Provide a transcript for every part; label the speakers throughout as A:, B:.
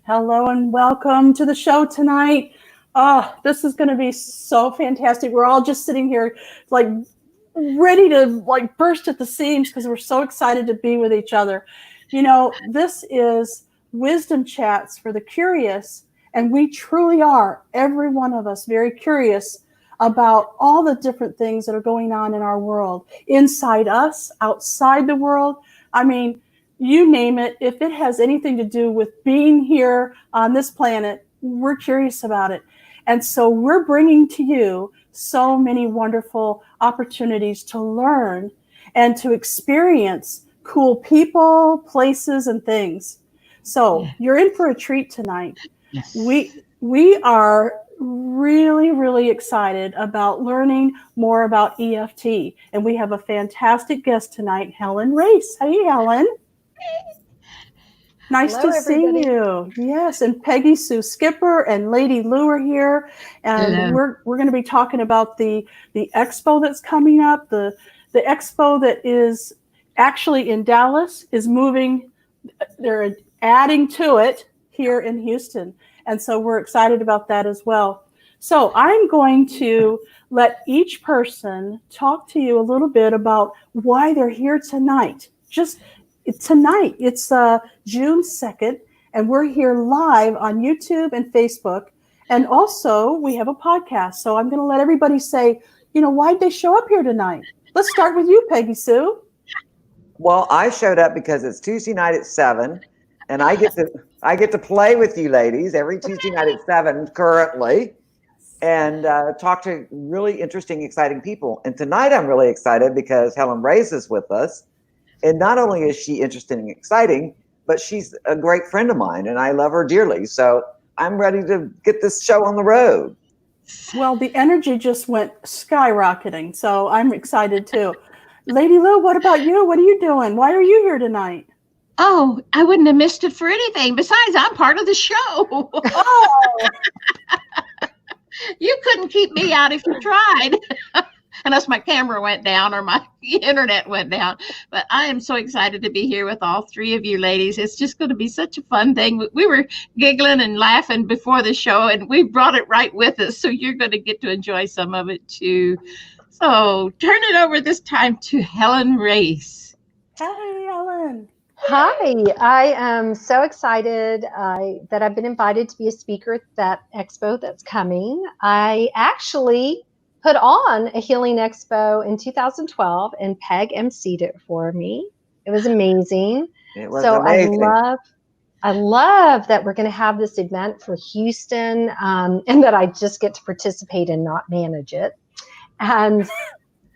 A: Hello and welcome to the show tonight. Oh, this is going to be so fantastic. We're all just sitting here like ready to like burst at the seams because we're so excited to be with each other. You know, this is Wisdom Chats for the Curious, and we truly are, every one of us, very curious about all the different things that are going on in our world, inside us, outside the world. I mean, you name it, if it has anything to do with being here on this planet, we're curious about it. And so we're bringing to you so many wonderful opportunities to learn and to experience cool people, places, and things. So you're in for a treat tonight.
B: Yes.
A: We are really excited about learning more about EFT. And we have a fantastic guest tonight, Helen Racz. Hey, Helen. Nice
C: Hello,
A: to
C: everybody.
A: see you. Yes, and Peggy Sue Skipper and Lady Lou are here, and
B: Hello.
A: we're going to be talking about the expo that's coming up. The expo that is actually in Dallas is moving. They're adding to it here in Houston, and so we're excited about that as well. So I'm going to let each person talk to you a little bit about why they're here tonight. Tonight, it's June 2nd, and we're here live on YouTube and Facebook. And also, we have a podcast. So I'm going to let everybody say, why'd they show up here tonight? Let's start with you, Peggy Sue.
D: Well, I showed up because it's Tuesday night at 7, and I get to play with you ladies every Tuesday night at 7 currently, and talk to really interesting, exciting people. And tonight I'm really excited because Helen Racz is with us. And not only is she interesting and exciting, but she's a great friend of mine, and I love her dearly. So I'm ready to get this show on the road.
A: Well, the energy just went skyrocketing, so I'm excited too. Lady Lou, what about you? What are you doing? Why are you here tonight?
B: Oh, I wouldn't have missed it for anything. Besides, I'm part of the show.
A: Oh.
B: You couldn't keep me out if you tried. Unless my camera went down or my internet went down. But I am so excited to be here with all three of you ladies. It's just going to be such a fun thing. We were giggling and laughing before the show, and we brought it right with us. So you're going to get to enjoy some of it too. So turn it over this time to Helen Racz.
A: Hey, Helen.
C: Hi, I am so excited that I've been invited to be a speaker at that expo that's coming. I actually put on a healing expo in 2012, and Peg emceed it for me. It was amazing.
D: It was amazing.
C: I love that we're going to have this event for Houston, and that I just get to participate and not manage it. And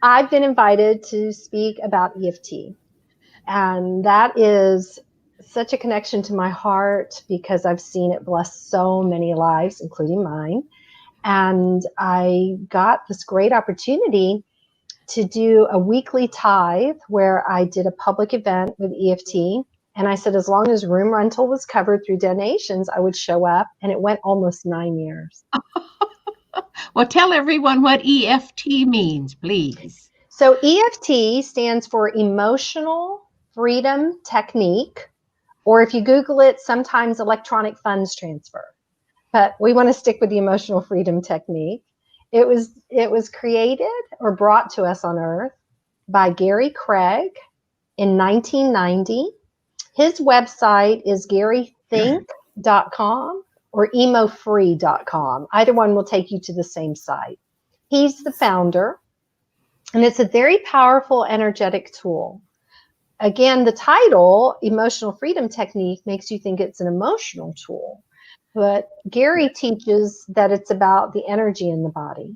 C: I've been invited to speak about EFT. And that is such a connection to my heart because I've seen it bless so many lives, including mine. And I got this great opportunity to do a weekly tithe where I did a public event with EFT. And I said, as long as room rental was covered through donations, I would show up. And it went almost 9 years.
B: Well, tell everyone what EFT means, please.
C: So EFT stands for Emotional Freedom Technique, or if you Google it, sometimes electronic funds transfer. But we want to stick with the emotional freedom technique. It was created or brought to us on Earth by Gary Craig in 1990. His website is garythink.com or emofree.com. Either one will take you to the same site. He's the founder, and it's a very powerful energetic tool. Again, the title, Emotional Freedom Technique, makes you think it's an emotional tool. But Gary teaches that it's about the energy in the body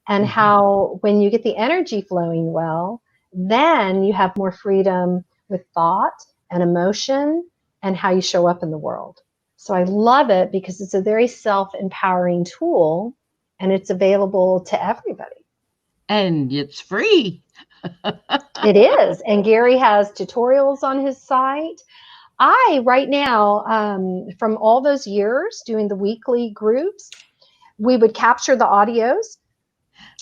C: and how when you get the energy flowing well, then you have more freedom with thought and emotion and how you show up in the world. So I love it because it's a very self-empowering tool and it's available to everybody.
B: And it's free.
C: It is. And Gary has tutorials on his site. Right now, from all those years doing the weekly groups, we would capture the audios,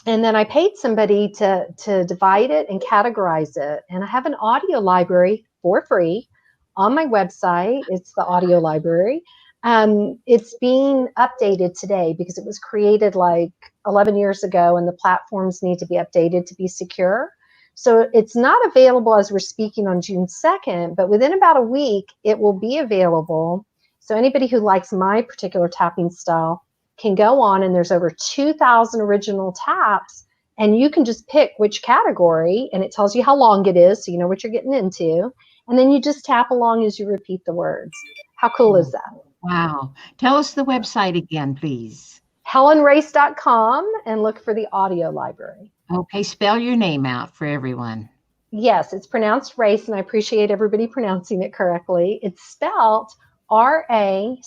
C: and then I paid somebody to divide it and categorize it. And I have an audio library for free on my website. It's the audio library. It's being updated today because it was created like 11 years ago, and the platforms need to be updated to be secure. So it's not available as we're speaking on June 2nd, but within about a week, it will be available. So anybody who likes my particular tapping style can go on, and there's over 2,000 original taps, and you can just pick which category, and it tells you how long it is, so you know what you're getting into. And then you just tap along as you repeat the words. How cool is that?
B: Wow. Tell us the website again, please.
C: HelenRacz.com, and look for the audio library.
B: Okay, spell your name out for everyone.
C: Yes, it's pronounced race, and I appreciate everybody pronouncing it correctly. It's spelled R-A-C-Z,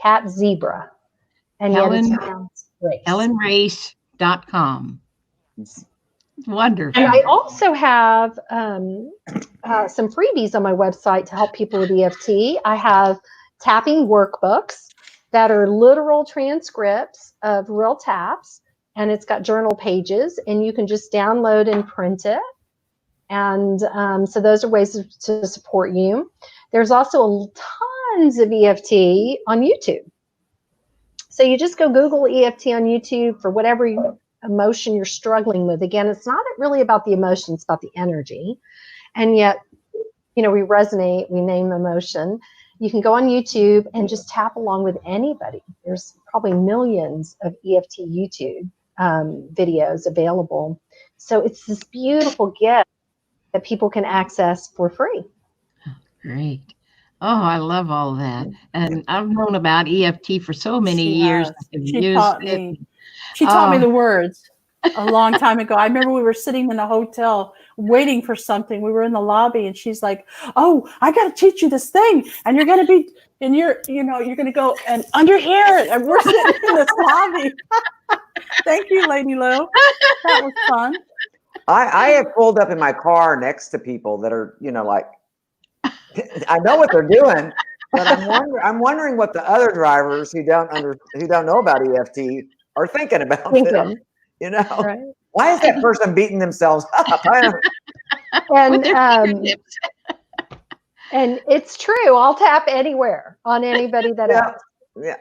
C: cat zebra. And yet it's pronounced race.
B: HelenRacz.com. Wonderful.
C: And I also have some freebies on my website to help people with EFT. I have tapping workbooks that are literal transcripts of real taps, and it's got journal pages, and you can just download and print it. And so those are ways to support you. There's also tons of EFT on YouTube. So you just go Google EFT on YouTube for whatever emotion you're struggling with. Again, it's not really about the emotion, it's about the energy. And yet, we resonate, we name emotion. You can go on YouTube and just tap along with anybody. There's probably millions of EFT YouTube videos available. So it's this beautiful gift that people can access for free.
B: Great. Oh, I love all that. And I've known about EFT for so many years.
A: She taught me the words a long time ago. I remember we were sitting in a hotel waiting for something. We were in the lobby, and she's like, "Oh, I got to teach you this thing, and you're going to be, and you're going to go and under here." And we're sitting in this lobby. Thank you, Lady Lou. That was fun.
D: I have pulled up in my car next to people that are, like, I know what they're doing, but I'm wondering what the other drivers who don't know about EFT are thinking about them.
C: Right.
D: Why is that person beating themselves up?
C: And it's true. I'll tap anywhere on anybody that asks.
D: Yeah.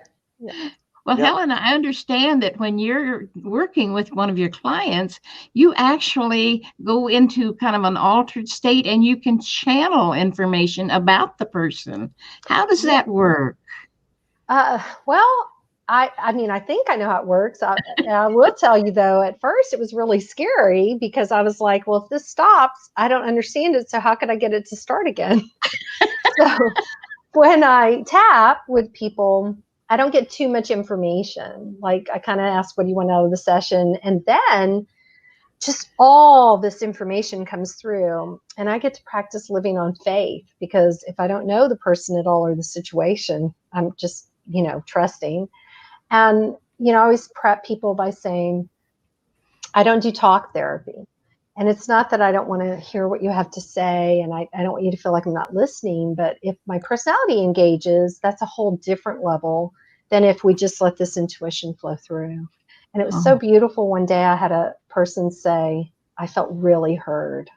B: Well, Helen, I understand that when you're working with one of your clients, you actually go into kind of an altered state, and you can channel information about the person. How does that work?
C: Well, I think I know how it works. I will tell you, though, at first it was really scary because I was like, well, if this stops, I don't understand it. So how could I get it to start again? So when I tap with people, I don't get too much information. Like, I kind of ask, what do you want out of the session? And then just all this information comes through, and I get to practice living on faith, because if I don't know the person at all or the situation, I'm just, trusting. And, I always prep people by saying, I don't do talk therapy. And it's not that I don't want to hear what you have to say, and I don't want you to feel like I'm not listening, but if my personality engages, that's a whole different level than if we just let this intuition flow through. And it was so beautiful. One day I had a person say, I felt really heard.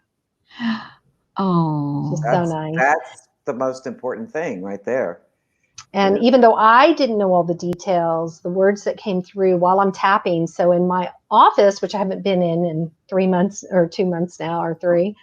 B: Oh,
C: so nice.
D: That's the most important thing right there.
C: And even though I didn't know all the details, the words that came through while I'm tapping. So in my office, which I haven't been in 3 months or 2 months now, or 3,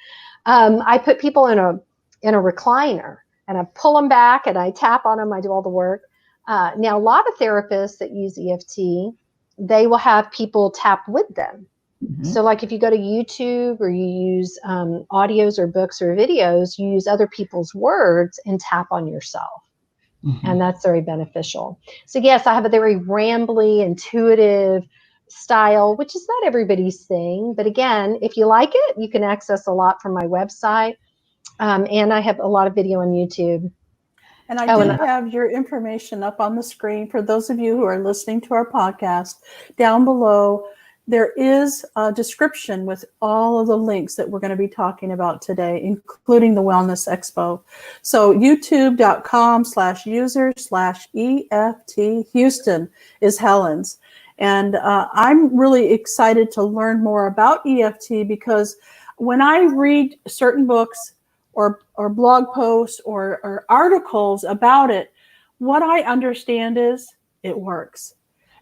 C: I put people in a recliner, and I pull them back and I tap on them. I do all the work. Now, a lot of therapists that use EFT, they will have people tap with them. Mm-hmm. So like if you go to YouTube or you use audios or books or videos, you use other people's words and tap on yourself. Mm-hmm. And that's very beneficial. So yes, I have a very rambly, intuitive style, which is not everybody's thing. But again, if you like it, you can access a lot from my website. And I have a lot of video on YouTube.
A: And I do have your information up on the screen for those of you who are listening to our podcast. Down below, there is a description with all of the links that we're going to be talking about today, including the Wellness Expo. So youtube.com/user/EFT Houston is Helen's. And I'm really excited to learn more about EFT, because when I read certain books or blog posts or articles about it, what I understand is it works.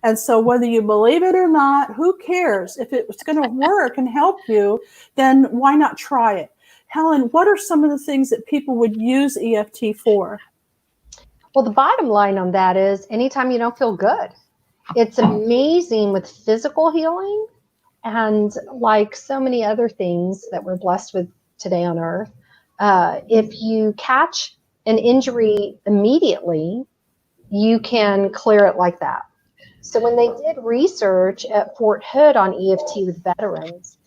A: And so whether you believe it or not, who cares? If it's going to work and help you, then why not try it? Helen, what are some of the things that people would use EFT for?
C: Well, the bottom line on that is anytime you don't feel good. It's amazing with physical healing, and like so many other things that we're blessed with today on earth, if you catch an injury immediately, you can clear it like that. So when they did research at Fort Hood on EFT with veterans,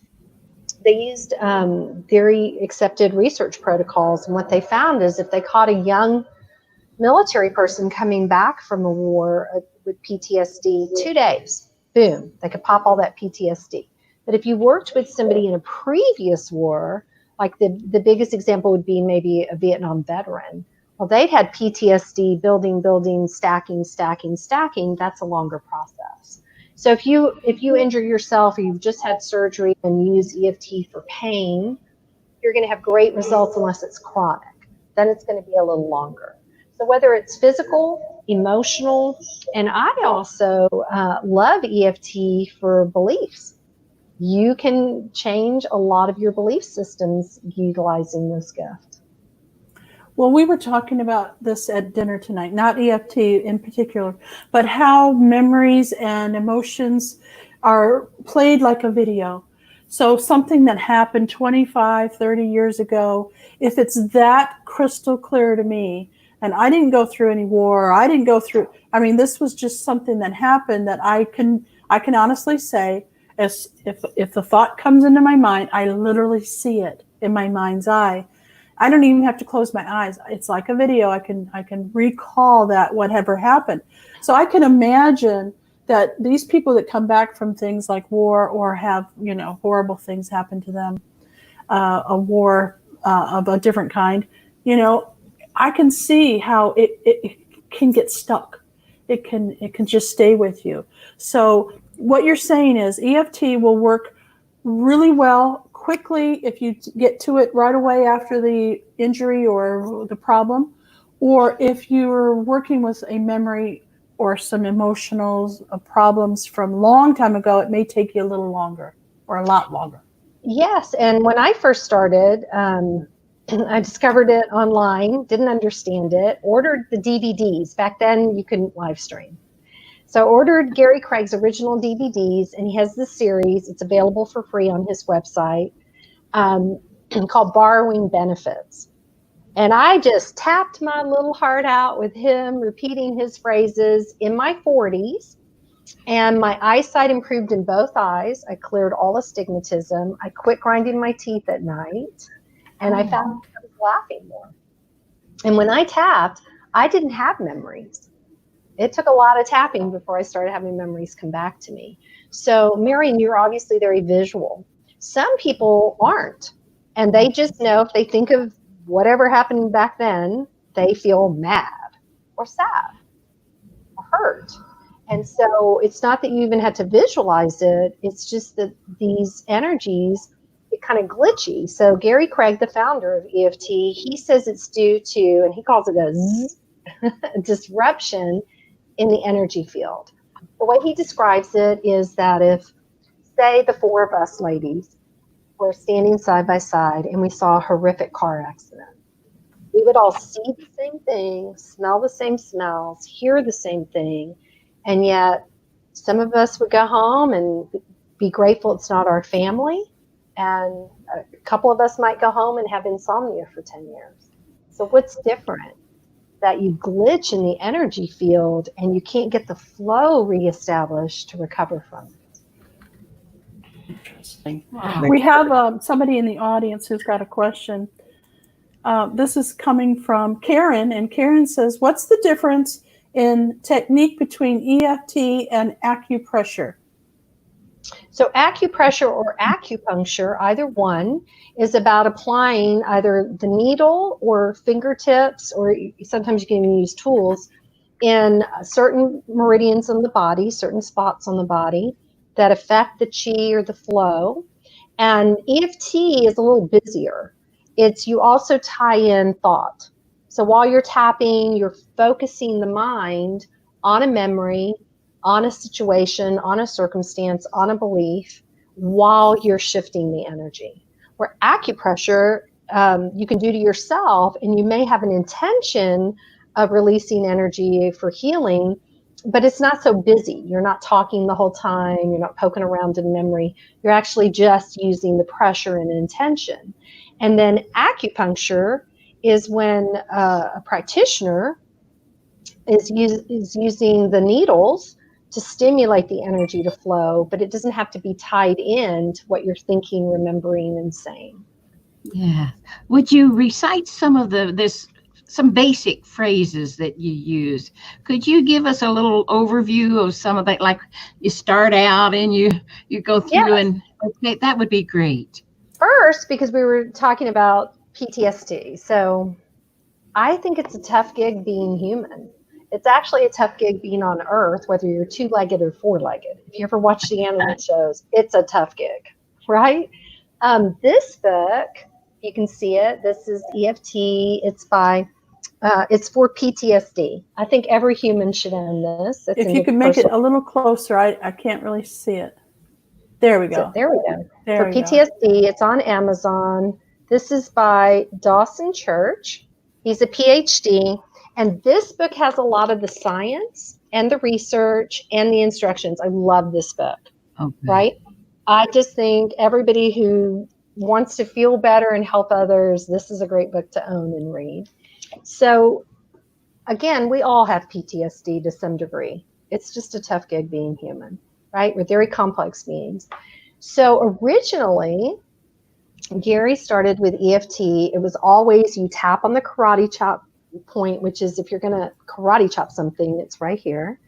C: they used very accepted research protocols. And what they found is if they caught a young military person coming back from a war with PTSD, 2 days, boom, they could pop all that PTSD. But if you worked with somebody in a previous war, like the biggest example would be maybe a Vietnam veteran, well, they'd had PTSD, building, stacking. That's a longer process. So if you injure yourself or you've just had surgery and you use EFT for pain, you're going to have great results unless it's chronic. Then it's going to be a little longer. So whether it's physical, emotional, and I also love EFT for beliefs. You can change a lot of your belief systems utilizing this gift.
A: Well, we were talking about this at dinner tonight, not EFT in particular, but how memories and emotions are played like a video. So something that happened 25, 30 years ago, if it's that crystal clear to me, and I didn't go through any war, this was just something that happened that I can honestly say, as if the thought comes into my mind, I literally see it in my mind's eye. I don't even have to close my eyes. It's like a video. I can recall that whatever happened. So I can imagine that these people that come back from things like war or have, horrible things happen to them, a war of a different kind, I can see how it can get stuck. It can just stay with you. So what you're saying is EFT will work really well quickly if you get to it right away after the injury or the problem, or if you're working with a memory or some emotional problems from a long time ago, it may take you a little longer or a lot longer.
C: Yes, and when I first started, I discovered it online, didn't understand it, ordered the DVDs. Back then you couldn't live stream. So I ordered Gary Craig's original DVDs, and he has this series. It's available for free on his website called Borrowing Benefits. And I just tapped my little heart out with him, repeating his phrases in my 40s. And my eyesight improved in both eyes. I cleared all astigmatism. I quit grinding my teeth at night. And I found I was laughing more. And when I tapped, I didn't have memories. It took a lot of tapping before I started having memories come back to me. So, Marian, you're obviously very visual. Some people aren't. And they just know if they think of whatever happened back then, they feel mad or sad or hurt. And so it's not that you even had to visualize it. It's just that these energies get kind of glitchy. So Gary Craig, the founder of EFT, he says it's due to, and he calls it a disruption in the energy field. The way he describes it is that if, say, the four of us ladies were standing side by side and we saw a horrific car accident, we would all see the same thing, smell the same smells, hear the same thing, and yet some of us would go home and be grateful it's not our family, and a couple of us might go home and have insomnia for 10 years. So what's different? That you glitch in the energy field and you can't get the flow reestablished to recover from it.
A: Interesting. Wow. We have somebody in the audience who's got a question. This is coming from Karen, and Karen says, what's the difference in technique between EFT and acupressure?
C: So acupressure or acupuncture, either one, is about applying either the needle or fingertips, or sometimes you can even use tools, in certain meridians on the body, certain spots on the body that affect the chi or the flow. And EFT is a little busier. it's you also tie in thought. So while you're tapping, you're focusing the mind on a memory, on a situation, on a circumstance, on a belief, while you're shifting the energy. Where acupressure, you can do to yourself, and you may have an intention of releasing energy for healing, but it's not so busy. You're not talking the whole time. You're not poking around in memory. You're actually just using the pressure and intention. And then acupuncture is when a practitioner is using the needles to stimulate the energy to flow, but it doesn't have to be tied in to what you're thinking, remembering, and saying.
B: Yeah. Would you recite some of some basic phrases that you use? Could you give us a little overview of some of that? Like you start out and you go through,
C: Yes.
B: and okay, that would be great.
C: First, because we were talking about PTSD. So I think it's a tough gig being human. It's actually a tough gig being on Earth, whether you're two-legged or four-legged. If you ever watch the animal shows, it's a tough gig, right? This book, you can see it. This is EFT. It's for PTSD. I think every human should own this. It's
A: If you could make it a little closer, I can't really see it. There we go.
C: So there we go.
A: There
C: For
A: we go.
C: PTSD, it's on Amazon. This is by Dawson Church. He's a PhD. And this book has a lot of the science and the research and the instructions. I love this book, right? I just think everybody who wants to feel better and help others, this is a great book to own and read. So again, we all have PTSD to some degree. It's just a tough gig being human, right? We're very complex beings. So originally, Gary started with EFT. It was always you tap on the karate chop point, which is if you're going to karate chop something, it's right here.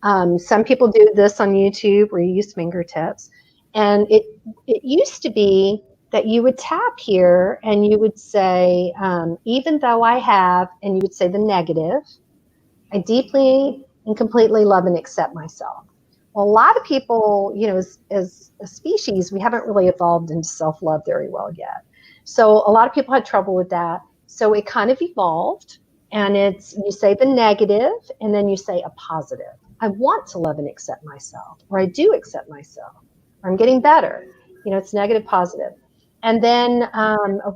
C: Some people do this on YouTube where you use fingertips. And it used to be that you would tap here and you would say, even though I have, and you would say the negative, I deeply and completely love and accept myself. Well, a lot of people, as a species, we haven't really evolved into self-love very well yet. So a lot of people had trouble with that. So it kind of evolved, and you say the negative and then you say a positive. I want to love and accept myself, or I do accept myself, or I'm getting better. It's negative, positive. And then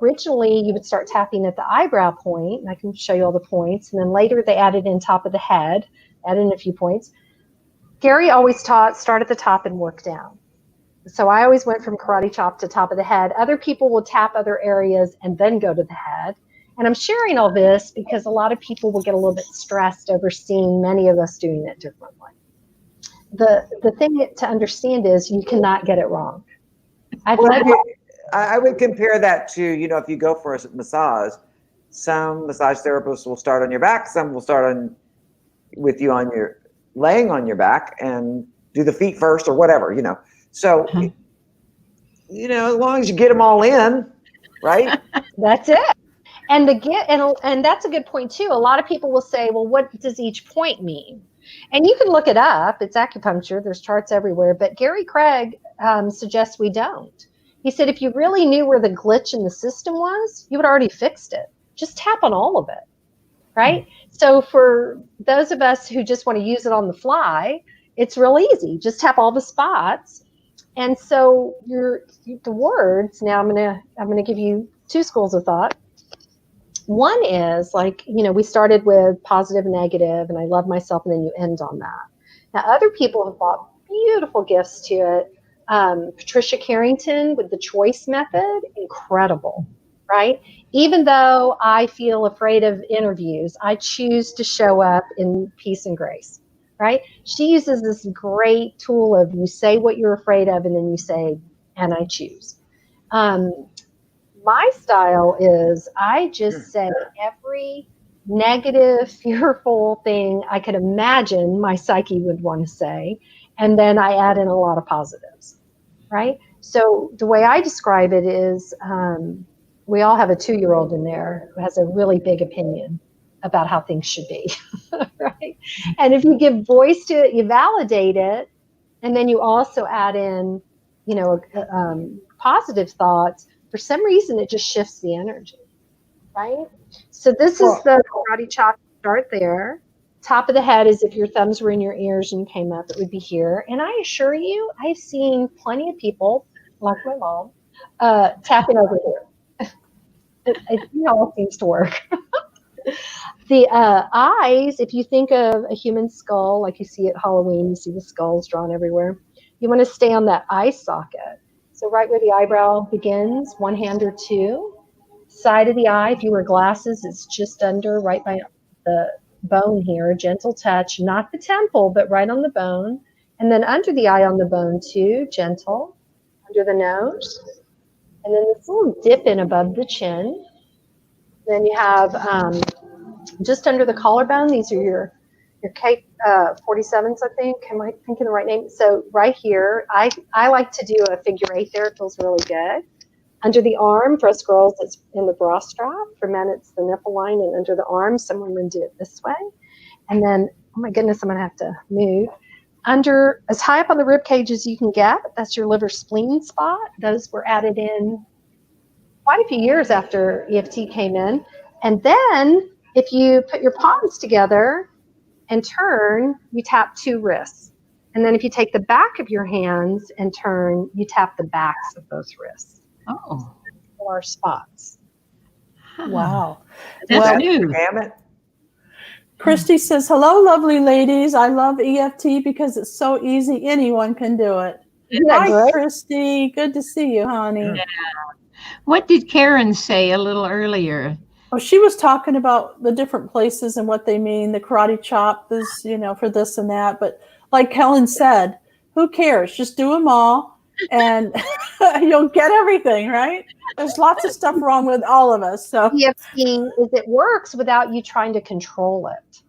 C: originally you would start tapping at the eyebrow point, and I can show you all the points. And then later they added in top of the head, added in a few points. Gary always taught start at the top and work down. So I always went from karate chop to top of the head. Other people will tap other areas and then go to the head. And I'm sharing all this because a lot of people will get a little bit stressed over seeing many of us doing it differently. The thing to understand is you cannot get it wrong.
D: I would compare that to, if you go for a massage, some massage therapists will start on your back, some will start with you laying on your back and do the feet first or whatever, So, as long as you get them all in, right?
C: That's it. And that's a good point too. A lot of people will say, well, what does each point mean? And you can look it up. It's acupuncture. There's charts everywhere. But Gary Craig suggests we don't. He said, if you really knew where the glitch in the system was, you would already fixed it. Just tap on all of it, right? So for those of us who just want to use it on the fly, it's real easy. Just tap all the spots. And so the words, now I'm gonna give you two schools of thought. One is we started with positive, negative, and I love myself, and then you end on that. Now, other people have brought beautiful gifts to it. Patricia Carrington with the choice method, incredible, right? Even though I feel afraid of interviews, I choose to show up in peace and grace, right? She uses this great tool of you say what you're afraid of, and then you say, and I choose. My style is I just say every negative, fearful thing I could imagine my psyche would want to say, and then I add in a lot of positives, right? So the way I describe it is we all have a 2-year-old in there who has a really big opinion about how things should be, right? And if you give voice to it, you validate it, and then you also add in, positive thoughts, for some reason it just shifts the energy. right? So this is the karate chop. Start there. Top of the head is if your thumbs were in your ears and you came up, it would be here. And I assure you, I've seen plenty of people, like my mom, tapping over here. It all seems to work. The eyes, if you think of a human skull, like you see at Halloween, you see the skulls drawn everywhere. You want to stay on that eye socket. So right where the eyebrow begins, one hand or two. Side of the eye, if you wear glasses, it's just under, right by the bone here, gentle touch, not the temple, but right on the bone. And then under the eye on the bone too, gentle, under the nose. And then this little dip in above the chin. Then you have just under the collarbone, these are your K 47s, I think. Am I thinking the right name? So right here, I like to do a figure 8 there. It feels really good. Under the arm, for us girls, it's in the bra strap. For men, it's the nipple line and under the arm. Some women do it this way. And then, oh my goodness, I'm going to have to move. Under, as high up on the rib cage as you can get, that's your liver spleen spot. Those were added in quite a few years after EFT came in. And then, if you put your palms together and turn, you tap 2 wrists. And then if you take the back of your hands and turn, you tap the backs of both wrists.
B: Oh.
C: 4 spots.
A: Wow.
B: That's
A: Well,
B: new.
A: Christy says, hello, lovely ladies. I love EFT because it's so easy. Anyone can do it.
C: Isn't that
A: Hi,
C: great?
A: Christy. Good to see you, honey.
B: Yeah. What did Karen say a little earlier?
A: Oh, she was talking about the different places and what they mean. The karate chop is, for this and that. But like Helen said, who cares? Just do them all and you'll get everything, right? There's lots of stuff wrong with all of us. So
C: EFT is it works without you trying to control it.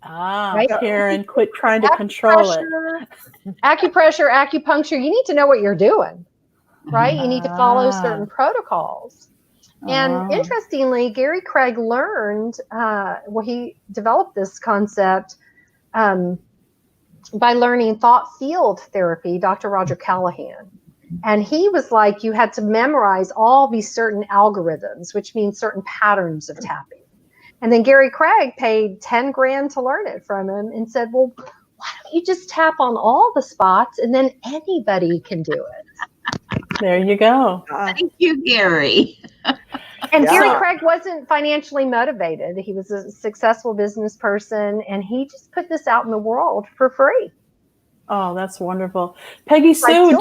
A: right? Karen, quit trying to control it.
C: Acupressure, acupuncture, you need to know what you're doing, right? You need to follow certain protocols. And interestingly, Gary Craig learned, he developed this concept by learning thought field therapy, Dr. Roger Callahan. And he was like, you had to memorize all these certain algorithms, which means certain patterns of tapping. And then Gary Craig paid 10 grand to learn it from him and said, well, why don't you just tap on all the spots and then anybody can do it?
A: There you go.
B: Thank you, Gary.
C: And Gary Craig wasn't financially motivated. He was a successful business person, and he just put this out in the world for free.
A: Oh, that's wonderful. Peggy Sue,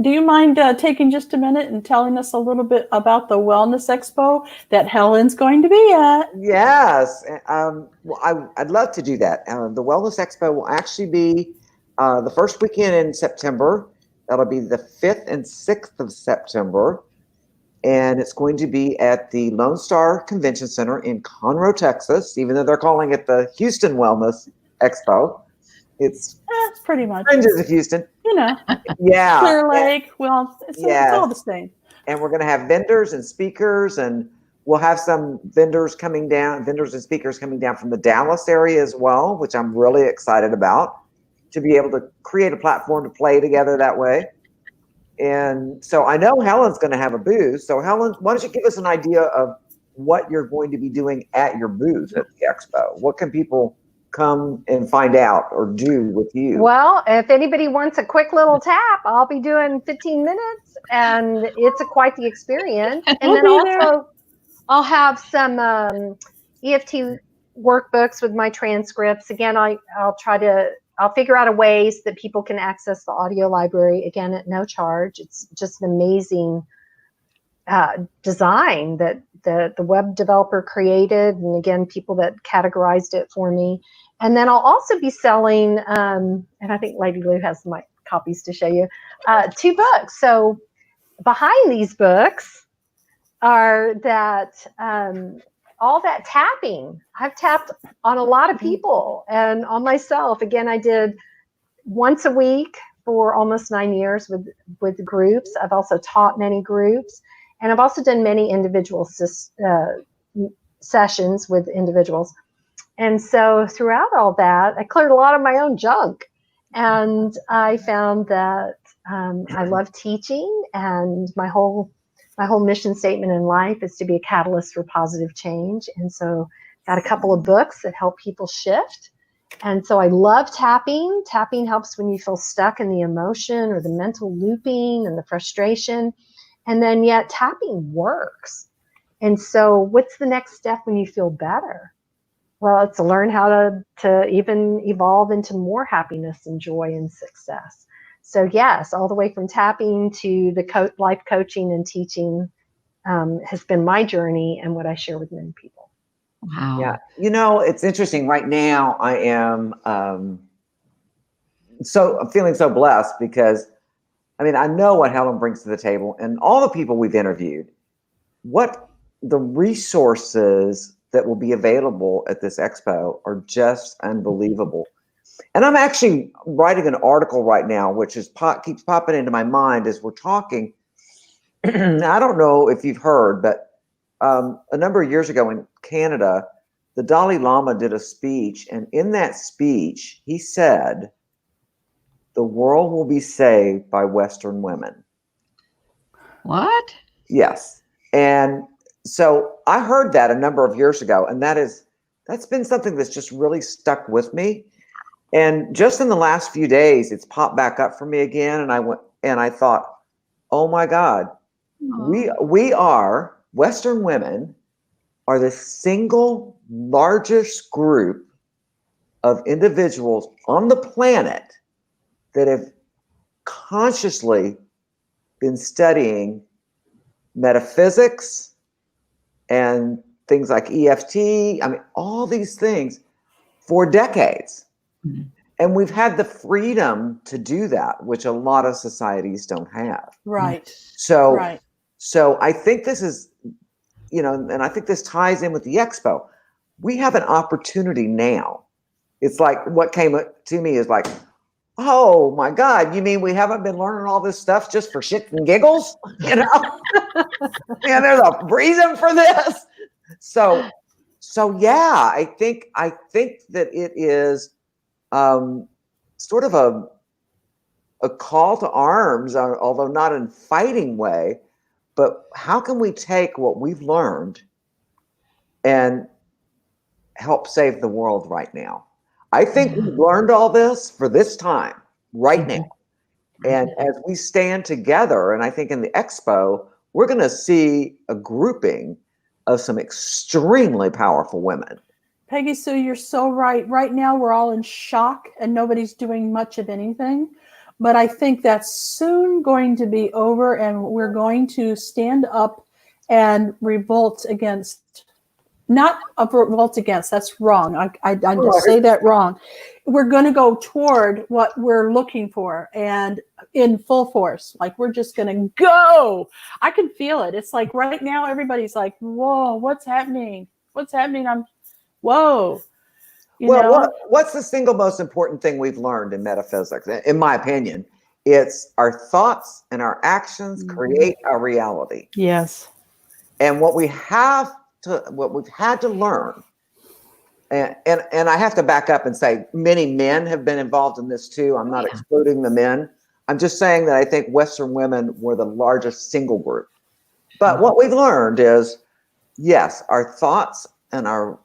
A: do you mind taking just a minute and telling us a little bit about the Wellness Expo that Helen's going to be at?
D: Yes. Well, I'd love to do that. The Wellness Expo will actually be the first weekend in September. That'll be the 5th and 6th of September. And it's going to be at the Lone Star Convention Center in Conroe, Texas, even though they're calling it the Houston Wellness Expo. It's
A: pretty much
D: fringes of Houston. Yeah.
A: Clear Lake. Well, it's all the same.
D: And we're going to have vendors and speakers, and we'll have some vendors and speakers coming down from the Dallas area as well, which I'm really excited about, to be able to create a platform to play together that way. And so I know Helen's going to have a booth. So Helen, why don't you give us an idea of what you're going to be doing at your booth at the expo? What can people come and find out or do with you?
C: Well, if anybody wants a quick little tap, I'll be doing 15 minutes, and it's quite the experience. And then also, I'll have some EFT workbooks with my transcripts. Again, I'll figure out a ways that people can access the audio library, again, at no charge. It's just an amazing design that the web developer created, and again, people that categorized it for me. And then I'll also be selling, and I think Lady Lou has my copies to show you, 2 books. So behind these books are all that tapping. I've tapped on a lot of people and on myself. Again, I did once a week for almost 9 years with groups. I've also taught many groups, and I've also done many individual sessions with individuals. And so throughout all that, I cleared a lot of my own junk, and I found that I love teaching, and my whole My whole mission statement in life is to be a catalyst for positive change. And so got a couple of books that help people shift. And so I love tapping. Tapping helps when you feel stuck in the emotion or the mental looping and the frustration. And then yet tapping works. And so what's the next step when you feel better? Well, it's to learn how to even evolve into more happiness and joy and success. So yes, all the way from tapping to the life coaching and teaching has been my journey and what I share with many people.
B: Wow.
D: Yeah. You know, it's interesting. Right now, I am I'm feeling so blessed because, I mean, I know what Helen brings to the table and all the people we've interviewed, what the resources that will be available at this expo are just unbelievable. And I'm actually writing an article right now, which is keeps popping into my mind as we're talking. I don't know if you've heard, but a number of years ago in Canada, the Dalai Lama did a speech. And in that speech, he said, the world will be saved by Western women.
B: What?
D: Yes. And so I heard that a number of years ago, and that's been something that's just really stuck with me. And just in the last few days, it's popped back up for me again. And I thought, oh my God, Western women are the single largest group of individuals on the planet that have consciously been studying metaphysics and things like EFT. I mean, all these things for decades. Mm-hmm. And we've had the freedom to do that, which a lot of societies don't have.
A: Right.
D: So I think this is, and I think this ties in with the expo. We have an opportunity now. It's like what came to me is like, oh my God, you mean we haven't been learning all this stuff just for shits and giggles? And there's a reason for this. So yeah, I think that it is sort of a call to arms, although not in a fighting way, but how can we take what we've learned and help save the world right now? I think we've learned all this for this time, right now. And as we stand together, and I think in the expo, we're going to see a grouping of some extremely powerful women.
A: Peggy Sue, you're so right. Right now, we're all in shock and nobody's doing much of anything. But I think that's soon going to be over, and we're going to stand up and revolt against. Not a revolt against, that's wrong. I just say that wrong. We're going to go toward what we're looking for and in full force. Like we're just going to go. I can feel it. It's like right now, everybody's like, whoa, what's happening? What's happening? Whoa.
D: What's the single most important thing we've learned in metaphysics? In my opinion, it's our thoughts and our actions create our reality.
A: Yes.
D: And what we've had to learn, and I have to back up and say many men have been involved in this too. I'm not excluding the men. I'm just saying that I think Western women were the largest single group. But what we've learned is, yes, our thoughts and our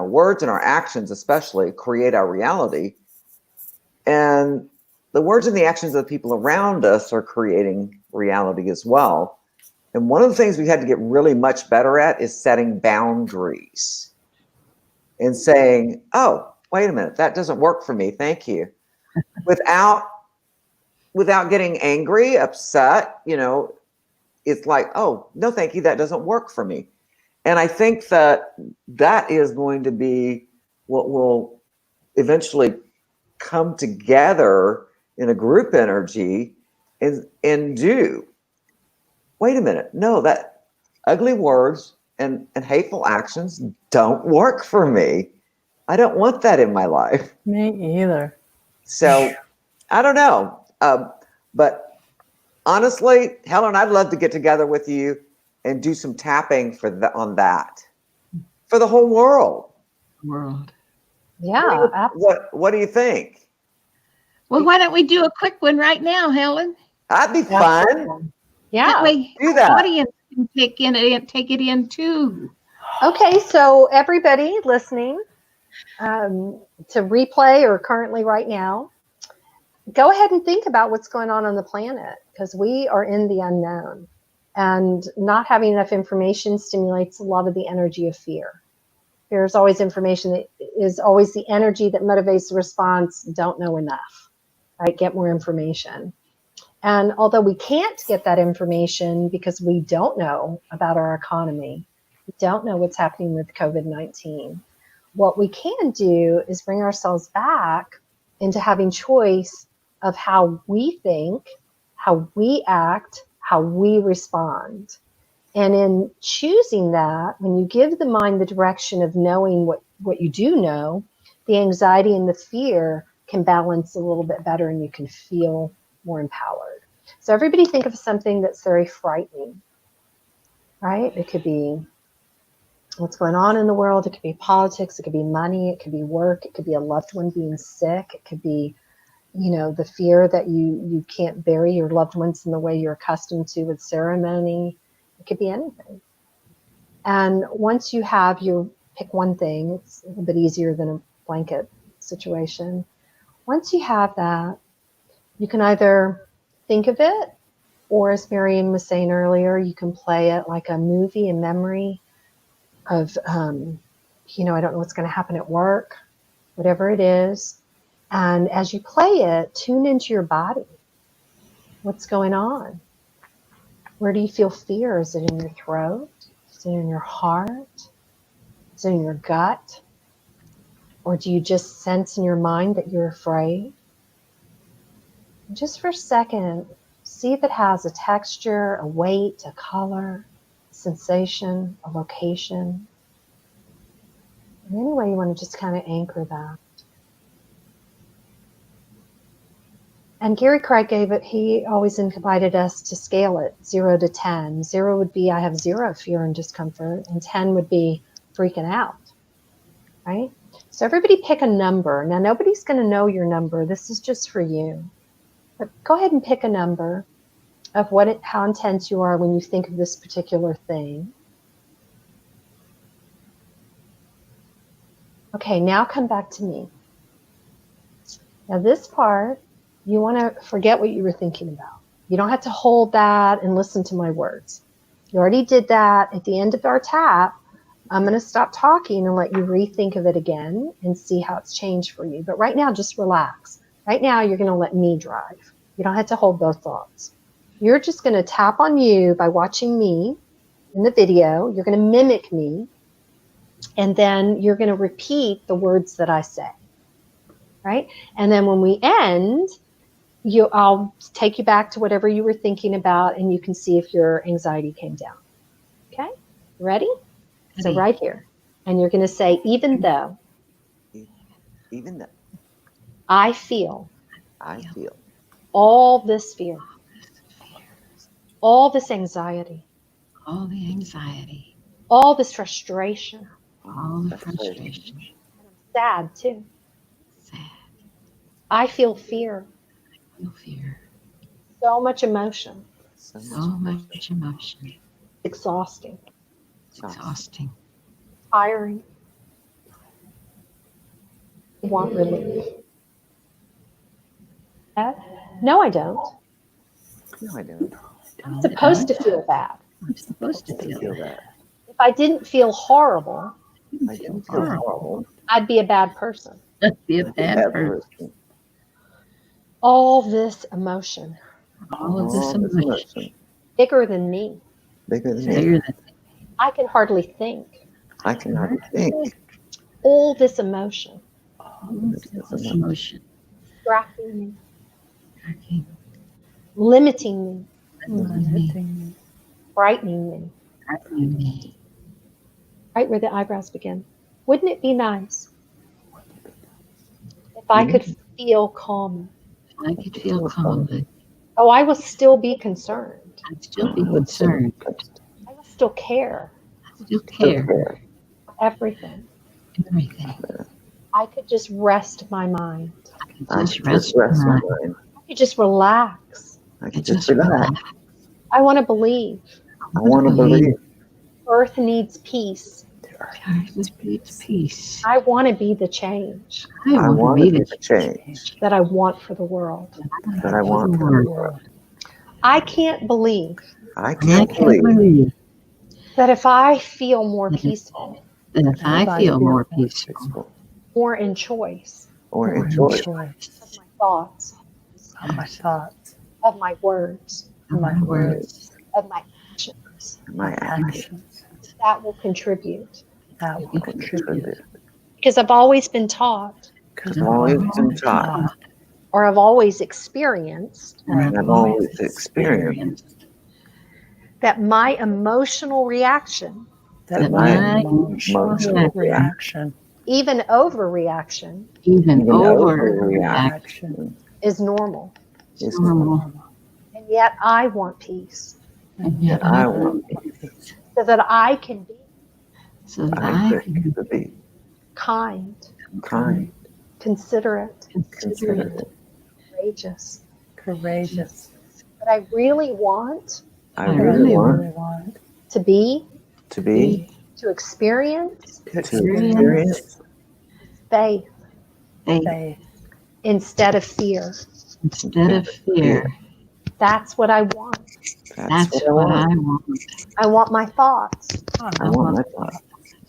D: words and our actions especially create our reality. And the words and the actions of the people around us are creating reality as well. And one of the things we had to get really much better at is setting boundaries and saying, oh, wait a minute, that doesn't work for me. Thank you. Without getting angry, upset, it's like, oh, no, thank you. That doesn't work for me. And I think that is going to be what will eventually come together in a group energy and do. Wait a minute. No, that ugly words and hateful actions don't work for me. I don't want that in my life.
A: Me either.
D: So I don't know. But honestly, Helen, I'd love to get together with you and do some tapping on that for the whole world.
C: Yeah.
D: What do you think?
B: Well, why don't we do a quick one right now, Helen?
D: That'd be fun.
C: Yeah.
B: That way,
D: Do that.
B: the audience can take it in too.
C: Okay, so everybody listening to replay or currently right now, go ahead and think about what's going on the planet, because we are in the unknown, and not having enough information stimulates a lot of the energy of fear. There's always information that is always the energy that motivates the response. Don't know enough, right? Get more information. And although we can't get that information because we don't know about our economy, we don't know what's happening with COVID-19, what we can do is bring ourselves back into having choice of how we think, how we act, how we respond. And in choosing that, when you give the mind the direction of knowing what you do know, the anxiety and the fear can balance a little bit better, and you can feel more empowered. So everybody think of something that's very frightening, right? It could be what's going on in the world. It could be politics. It could be money. It could be work. It could be a loved one being sick. It could be, the fear that you can't bury your loved ones in the way you're accustomed to with ceremony. It could be anything. And once you have pick one thing, it's a little bit easier than a blanket situation. Once you have that, you can either think of it, or as Marian was saying earlier, you can play it like a movie in memory of, I don't know what's going to happen at work, whatever it is. And as you play it, tune into your body. What's going on? Where do you feel fear? Is it in your throat? Is it in your heart? Is it in your gut? Or do you just sense in your mind that you're afraid? And just for a second, see if it has a texture, a weight, a color, a sensation, a location. And anyway, you want to just kind of anchor that. And Gary Craig he always invited us to scale it 0 to 10. 0 would be, I have zero fear and discomfort, and 10 would be freaking out, right? So everybody pick a number. Now, nobody's going to know your number. This is just for you. But go ahead and pick a number of how intense you are when you think of this particular thing. Okay, now come back to me. Now this part, you want to forget what you were thinking about. You don't have to hold that and listen to my words. You already did that. At the end of our tap, I'm going to stop talking and let you rethink of it again and see how it's changed for you. But right now, just relax. Right now, you're going to let me drive. You don't have to hold both thoughts. You're just going to tap on you by watching me in the video. You're going to mimic me. And then you're going to repeat the words that I say. Right? And then when we end, I'll take you back to whatever you were thinking about, and you can see if your anxiety came down. Okay? Ready? So right here. And you're going to say, even though I feel all this fear, all this anxiety,
B: all the anxiety,
C: all this frustration,
B: all the frustration.
C: I'm sad too.
B: Sad.
C: I feel fear.
B: No fear.
C: So much emotion.
B: So much emotion.
C: Exhausting.
B: Exhausting.
C: Tiring. I want relief. No, I don't.
D: No, I don't.
C: I'm supposed to feel bad.
B: I'm supposed to feel that.
C: If I didn't feel horrible, I'd be a bad person.
B: I'd be a bad person.
C: All this emotion.
B: All of this emotion.
C: Bigger than me.
D: Bigger than me.
C: I can hardly think. All this emotion.
B: All this emotion.
C: Distracting me. Limiting me. Frightening me. Right where the eyebrows begin. Wouldn't it be nice if I could feel calm?
B: I could feel calm.
C: Oh, I will still be concerned.
B: I'd still be concerned.
C: I will still care.
B: I still care.
C: Everything. I could just rest my mind.
B: I could just rest my mind.
C: I could just relax.
D: I could just relax.
C: I want to believe.
D: I want to believe.
C: Earth needs peace.
B: Earth needs peace.
C: I want to be the change
D: I want to be the change
C: that I want for the world.
D: that I want for the world.
C: I can't believe
D: I can't believe
C: that if I feel more peaceful,
B: that if I feel more peaceful,
C: more in choice
D: or enjoy
C: of my thoughts, of my words,
B: of my words,
C: of my actions,
D: my actions.
C: that will contribute.
D: That will contribute.
C: Because I've always been taught,
D: Because I've always been taught,
C: or I've always experienced,
D: and I've always experienced
C: that my emotional reaction,
D: that my emotional reaction,
C: even overreaction,
B: even overreaction,
C: is normal.
D: is normal.
C: And yet I want peace.
B: And yet
D: I want peace.
C: So that I can be
B: so that I can
D: be
C: kind,
D: kind,
C: considerate,
B: considerate,
C: courageous. But I really want
D: I really want
C: to be,
D: to be,
C: to experience faith
B: faith
C: instead of fear.
B: instead of fear.
C: That's what I want.
B: That's what I want.
C: I want my thoughts,
D: I want my thoughts,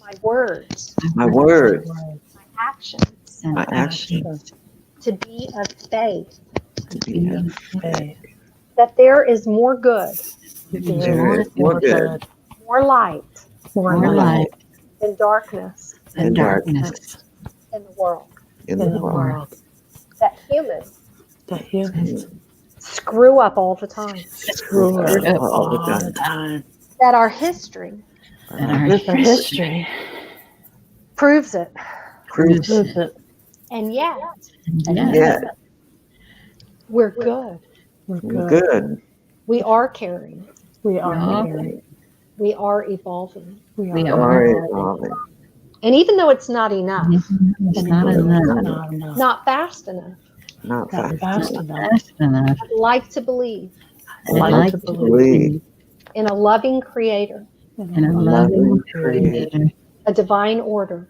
C: my words,
D: my words,
C: my actions
B: And
D: my actions
C: to be of faith
D: to be of faith.
C: that there is more good,
D: There is more good
C: more light
B: more light
C: than darkness
B: and darkness
C: in the world.
D: in the world.
C: That humans screw up all the time.
D: Screw up all the time.
C: That our history
B: and our history
C: proves it.
D: Proves it.
C: And yet
D: Yet
C: we're good.
D: we're good.
C: We are caring.
A: We
C: We are evolving.
B: we
D: Are
B: are.
D: evolving.
C: And even though it's not enough,
B: It's not enough.
C: not fast enough,
D: Not fast.
B: Fast enough.
C: I'd like to believe
B: I'd like to believe
C: in a loving creator,
B: in a loving creator,
C: a divine order.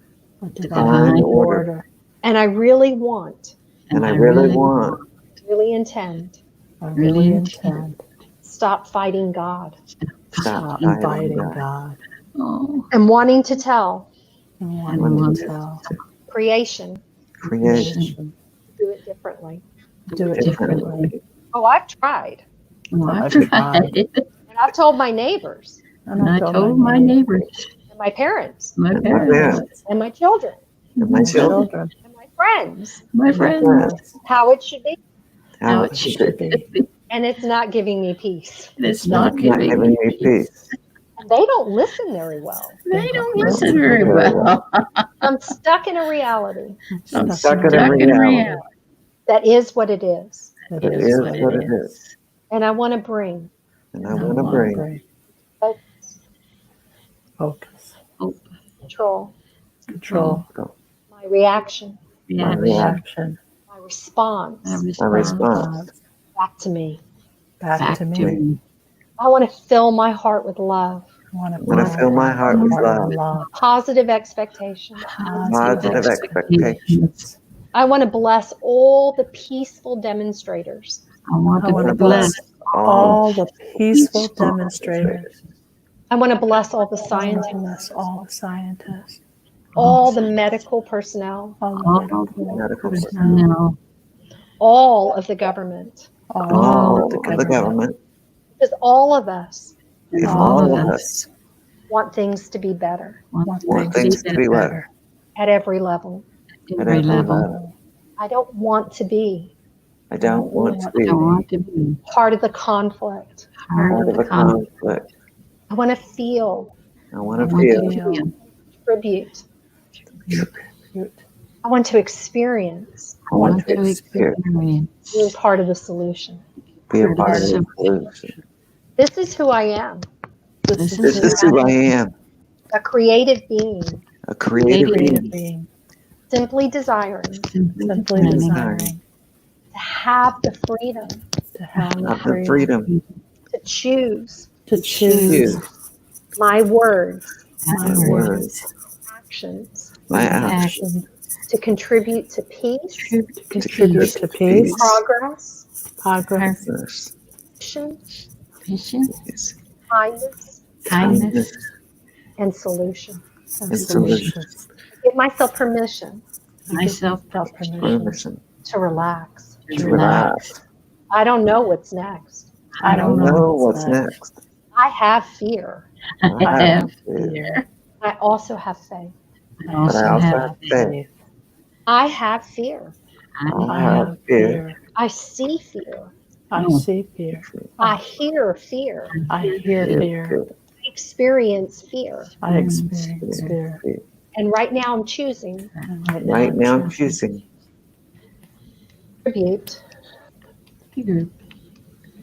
D: Divine order.
C: And I really want,
D: And I really want
C: really intend,
B: really intend
C: stop fighting God
D: stop
A: inviting
D: God.
A: God.
B: oh,
C: and wanting to tell
A: And
B: and
A: wanting
B: want
A: to tell.
C: creation
D: Creation.
C: do it differently.
A: Do it differently.
C: Oh, I've tried.
B: oh,
A: I've
B: I've
A: tried.
B: tried.
C: And I've told my neighbors
B: And I told my neighbors,
C: and my parents
B: my
D: And my
B: parents,
D: parents.
C: and my children
D: And my children.
C: and my friends
B: my friends,
C: how it should be.
B: how it should be.
C: And it's not giving me peace.
B: It's
D: Not
B: not
D: giving
B: giving
D: me
B: me
D: peace.
C: And they don't listen very well.
B: They don't listen very well.
C: I'm stuck in a reality
B: I'm
D: stuck in a
B: stuck in
D: reality.
B: reality.
C: that is what it is.
D: It is what it is.
C: And I want to bring
D: And I want to bring
A: focus,
C: control,
A: control,
C: my reaction,
D: my
B: Yeah,
D: reaction
C: my response
B: I
D: my
B: respond
D: response
C: back to me.
A: back to me.
C: I want to fill my heart with love,
A: I want
D: I want to fill my heart with love,
C: positive expectation.
D: positive expectations.
C: I want to bless all the peaceful demonstrators,
B: I want
A: I want
B: to
A: to
B: bless
A: all the peaceful demonstrators.
C: I want to bless all the scientists,
A: Bless all the scientists,
C: all the medical personnel,
A: all
B: all
A: the
D: Medical
B: personnel,
C: all of the government,
D: all of the government.
C: because all of us
D: If
B: all
D: all
B: of
D: of
B: us
D: us
C: want things to be better
B: want
D: want things to be better
C: at every level.
B: at
D: at
B: every
D: every
B: level.
D: level.
C: I don't want to be
D: I don't want to
B: I
D: be
B: don't want to be
C: part of the conflict.
B: part of the conflict.
D: conflict.
C: I want to feel,
D: I want
B: I
D: to
B: want
D: feel
B: to feel.
C: tribute. I want to experience
D: I want to experience,
C: being part of the solution.
D: be a part of the solution.
C: This is who I am,
B: This
D: This is who I am,
C: a creative being,
D: a creative
B: Creative
D: being,
C: simply desiring
A: simply desiring
C: to have the freedom
A: to have
D: of the freedom
C: to choose
A: to choose
C: my words,
A: my words,
C: actions,
D: my
A: actions,
C: to contribute to peace,
A: to contribute to peace,
C: progress,
A: progress,
C: mission, kindness, and solution.
A: and solutions.
C: Give myself permission
B: Myself
A: Permission
C: to relax.
A: to relax.
C: I don't know what's next.
A: I don't know what's
D: next.
C: I have fear.
B: I have
A: fear.
C: I also have faith.
A: I
B: also
A: also
B: have
A: have faith.
C: I have fear.
A: I have fear.
C: I see fear.
A: I see fear.
C: I hear fear.
A: I hear fear.
C: I experience fear.
A: I experience fear.
C: And right now I'm choosing
A: And
D: Right now I'm choosing
C: tribute,
B: fear.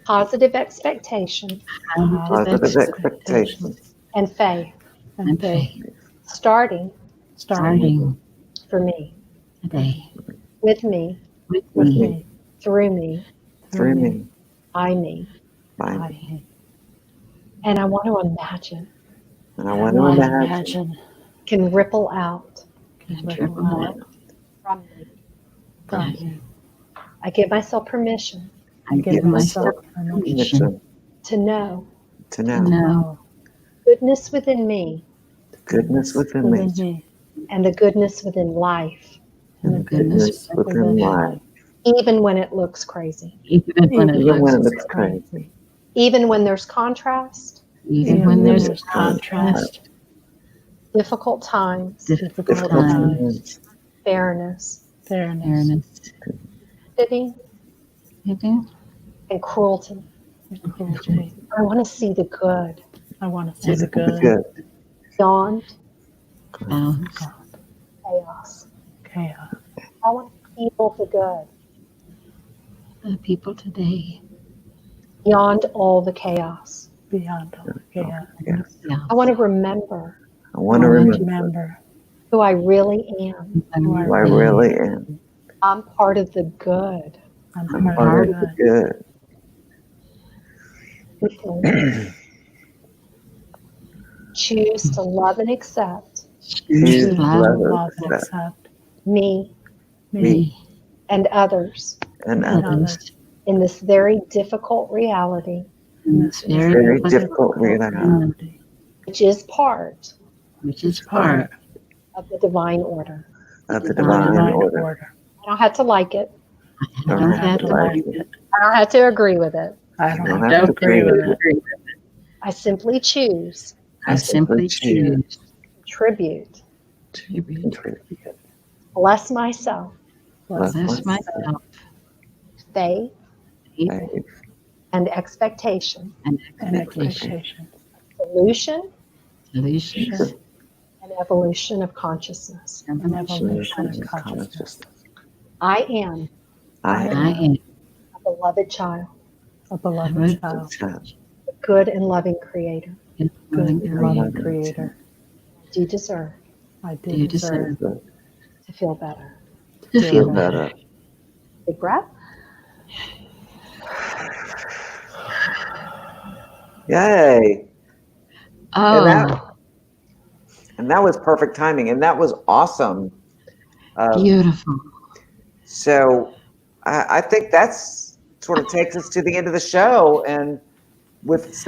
C: positive expectation,
D: positive expectations
C: and faith,
A: and faith.
C: starting
B: Starting
C: for me,
B: today
C: with me,
B: with
A: with
B: me.
A: me,
C: through me,
D: through me,
C: by me.
D: by
A: by
D: me.
A: me.
C: And I want to imagine
D: And I want to imagine
C: can ripple out
A: can
B: Ripple
A: ripple
B: out.
C: from me.
A: from me.
C: I give myself permission
A: I give myself permission
D: permission
C: to know
D: to
A: to
D: know
A: know
C: goodness within me
D: the goodness within me
C: and the goodness within life,
D: and the goodness within life,
C: even when it looks crazy,
B: Even when it
D: even when it
B: looks,
D: looks crazy,
C: even when there's contrast,
B: even when there's
A: contrast,
C: difficult times,
A: difficult
D: difficult
A: times,
D: times,
C: fairness,
B: fairness,
C: fitting,
B: hidden,
C: and cruelty.
A: and cruelty.
C: I want to see the good
A: I want to see the
D: the
A: good,
D: good,
C: beyond
B: bound,
C: chaos.
A: chaos.
C: I want to feel the good
B: the people today.
C: beyond all the chaos.
A: Beyond all chaos.
D: yes.
B: Yeah.
C: I want to remember
D: I want to remember
A: Remember
C: who I really am.
A: who
D: who I really am.
C: I'm part of the good.
A: I'm
D: I'm
A: part
D: part
A: of
D: of
A: the
D: the good.
C: Choose to love and accept
D: Choose
A: good.
D: love
A: Love
D: and
A: and
D: accept
A: accept
C: me
A: me
C: and others
D: and
A: and
D: others.
A: others
C: in this very difficult reality,
B: in this
D: Very difficult reality,
C: which is part
B: which is part
C: of the divine order.
D: of the
A: of
D: divine
A: divine
D: order.
A: order.
C: I don't have to like it.
B: I
D: Don't
B: don't
D: have
B: have
D: to
B: to
D: like
B: like
D: it.
C: I don't have to agree with it.
A: I don't
D: Don't
A: have
D: have
A: to
D: to
A: agree with it.
C: I simply choose
B: I simply choose
C: to contribute,
B: tribute,
C: bless myself,
D: Bless
B: bless myself,
C: faith,
D: faith,
C: and expectation,
B: and
A: And
B: expectation,
A: expectation.
C: solution,
B: solutions,
C: and evolution of consciousness.
B: and
A: And
B: evolution.
A: evolution of
D: and
A: consciousness.
C: I am
D: I
B: I
D: am
B: am
C: a beloved child,
A: A beloved
B: Good.
D: a
A: child.
D: child.
C: a good and loving creator.
B: a
A: Good
B: loving
A: and loving
B: creator.
A: creator.
C: I do deserve
A: I
B: Do
A: do
B: deserve
A: deserve
C: to feel better.
B: to
A: feel
B: feel
D: Feel
B: better.
D: better.
C: Big breath.
D: Yay.
B: Oh,
D: And that was perfect timing. And that was awesome.
B: beautiful.
D: So I think that's sort of takes us to the end of the show, and with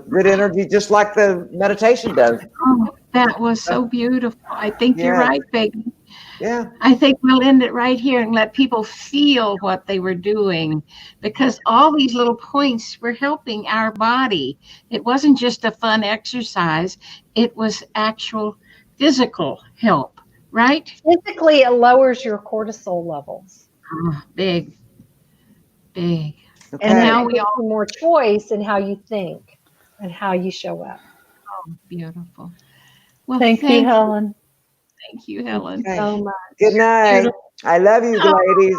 D: good energy, just like the meditation does.
B: Oh, that was so beautiful. I think you're
D: Yeah.
B: right, Peggy.
D: Yeah.
B: I think we'll end it right here and let people feel what they were doing, because all these little points were helping our body. It wasn't just a fun exercise, it was actual physical help, right?
C: Physically, it lowers your cortisol levels.
B: Oh, big.
C: And
D: Okay.
B: now
C: now
B: we
C: we
B: all-
C: more choice in how you think and how you show up.
B: Beautiful. Well,
A: Thank you, Helen.
B: Thank you, Helen.
D: Okay.
C: So much.
D: Good night. I love you, ladies.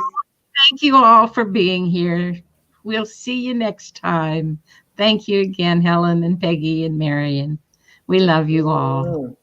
B: Thank you all for being here. We'll see you next time. Thank you again, Helen and Peggy and Marian. We love you all.